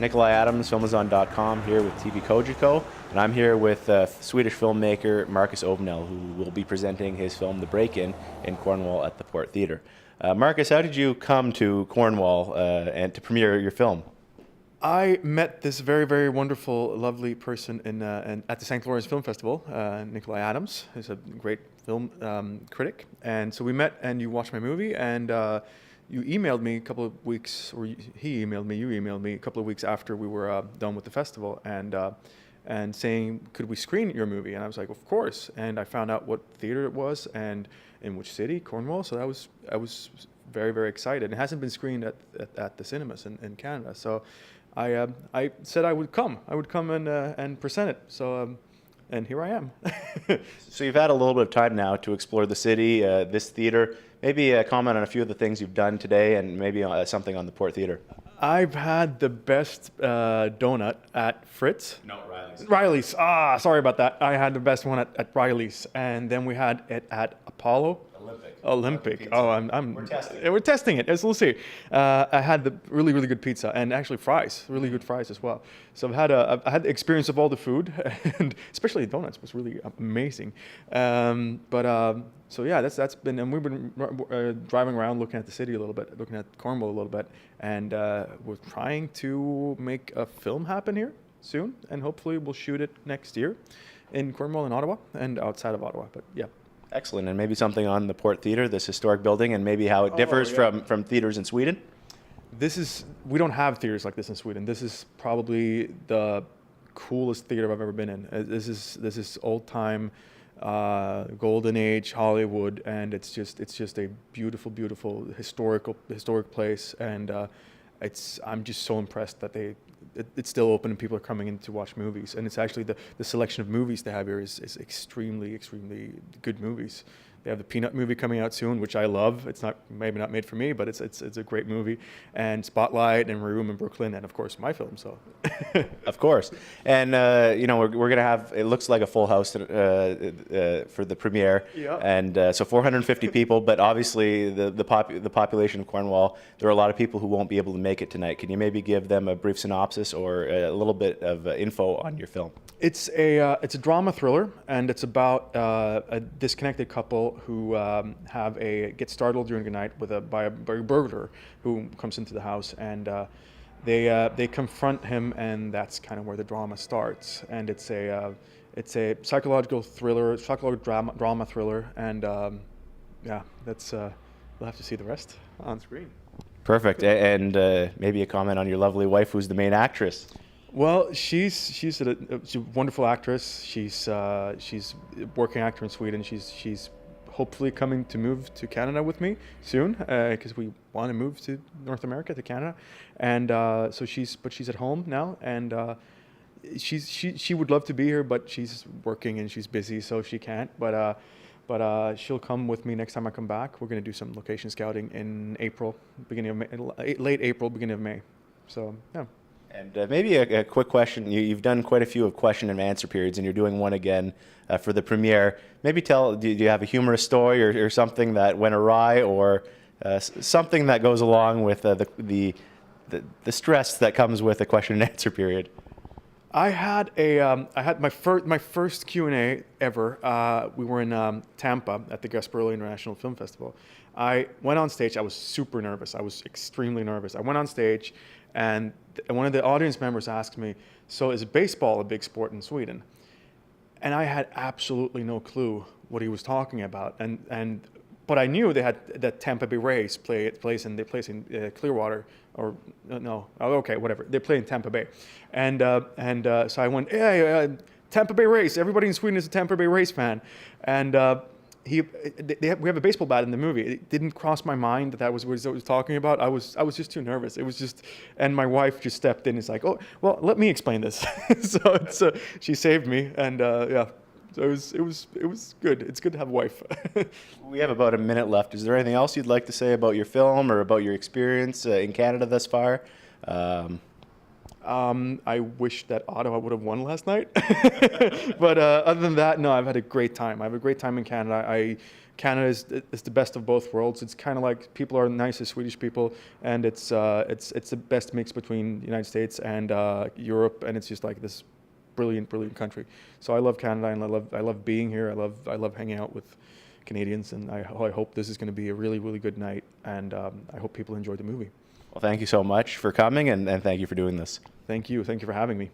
Nikolai Adams, Filmazon.com, here with TV Kojiko, and I'm here with Swedish filmmaker Marcus Ovenell, who will be presenting his film The Break-In in Cornwall at the Port Theatre. Marcus, how did you come to Cornwall and to premiere your film? I met this very, very wonderful, lovely person at the St. Lawrence Film Festival, Nikolai Adams, who's a great film critic. And so we met, and you watched my movie, and you emailed me a couple of weeks, or he emailed me, you emailed me a couple of weeks after we were done with the festival, and saying, could we screen your movie? And I was like, of course. And I found out what theater it was and in which city, Cornwall. So I was very, very excited. It hasn't been screened at the cinemas in Canada. So I said I would come. I would come and present it. So and here I am. So you've had a little bit of time now to explore the city, this theater. Maybe comment on a few of the things you've done today, and maybe something on the Port Theatre. I've had the best donut at Fritz. No, Riley's. Riley's. Sorry about that. I had the best one at Riley's, and then we had it at Apollo. Olympic. Oh, We're testing it. We're testing it. As we'll see. I had the really, really good pizza, and actually fries, really good fries as well. So I had the experience of all the food, and especially the donuts was really amazing. So yeah, that's been, and we've been driving around looking at the city a little bit, looking at Cornwall a little bit, and we're trying to make a film happen here soon, and hopefully we'll shoot it next year in Cornwall and Ottawa and outside of Ottawa. But yeah. Excellent, and maybe something on the Port Theatre, this historic building, and maybe how it differs from theaters in Sweden? We don't have theaters like this in Sweden. This is probably the coolest theater I've ever been in. This is old time, golden age Hollywood, and it's just a beautiful, beautiful historic place, and I'm just so impressed that it's still open and people are coming in to watch movies. And it's actually the selection of movies they have here is extremely, extremely good movies. They have the Peanut movie coming out soon, which I love. It's maybe not made for me, but it's a great movie. And Spotlight and Room in Brooklyn, and of course my film. So, of course, and we're gonna have, it looks like a full house for the premiere. Yeah. And so 450 people, but obviously the population of Cornwall, there are a lot of people who won't be able to make it tonight. Can you maybe give them a brief synopsis or a little bit of info on your film? It's a drama thriller, and it's about a disconnected couple who get startled during the night by a burglar who comes into the house, and they confront him, and that's kind of where the drama starts. And it's a psychological drama thriller, and that's we'll have to see the rest on screen. Perfect, and maybe a comment on your lovely wife, who's the main actress. Well, she's a wonderful actress. She's a working actor in Sweden. She's hopefully coming to move to Canada with me soon, because we want to move to North America, to Canada, and so she's at home now, and she would love to be here, but she's working and she's busy, so she can't. But she'll come with me next time I come back. We're going to do some location scouting in April, beginning of May, late April, beginning of May. So yeah. And maybe a quick question. You've done quite a few of question and answer periods, and you're doing one again for the premiere. Maybe do you have a humorous story or something that went awry, or something that goes along with the stress that comes with a question and answer period? I had my first Q&A ever. We were in Tampa at the Gasparilla International Film Festival. I went on stage. I was super nervous. I was extremely nervous. I went on stage, and one of the audience members asked me, "So is baseball a big sport in Sweden?" And I had absolutely no clue what he was talking about. But I knew they had that Tampa Bay Rays plays in Clearwater, or no, okay, whatever. They play in Tampa Bay, and so I went, "Hey, Tampa Bay Rays. Everybody in Sweden is a Tampa Bay Rays fan," and we have a baseball bat in the movie. It didn't cross my mind that was what he was talking about. I was just too nervous. It was just, and my wife just stepped in. It's like, "Oh, well, let me explain this." So she saved me, and yeah. So it was good. It's good to have a wife. We have about a minute left. Is there anything else you'd like to say about your film or about your experience in Canada thus far? I wish that Ottawa would have won last night. But other than that, no, I've had a great time. I have a great time in Canada. Canada is the best of both worlds. It's kind of like people are nice as Swedish people, and it's the best mix between the United States and Europe, and it's just like this brilliant, brilliant country. So I love Canada, and I love being here. I love hanging out with Canadians, and I hope this is going to be a really, really good night, and I hope people enjoy the movie. Well, thank you so much for coming, and thank you for doing this. Thank you for having me.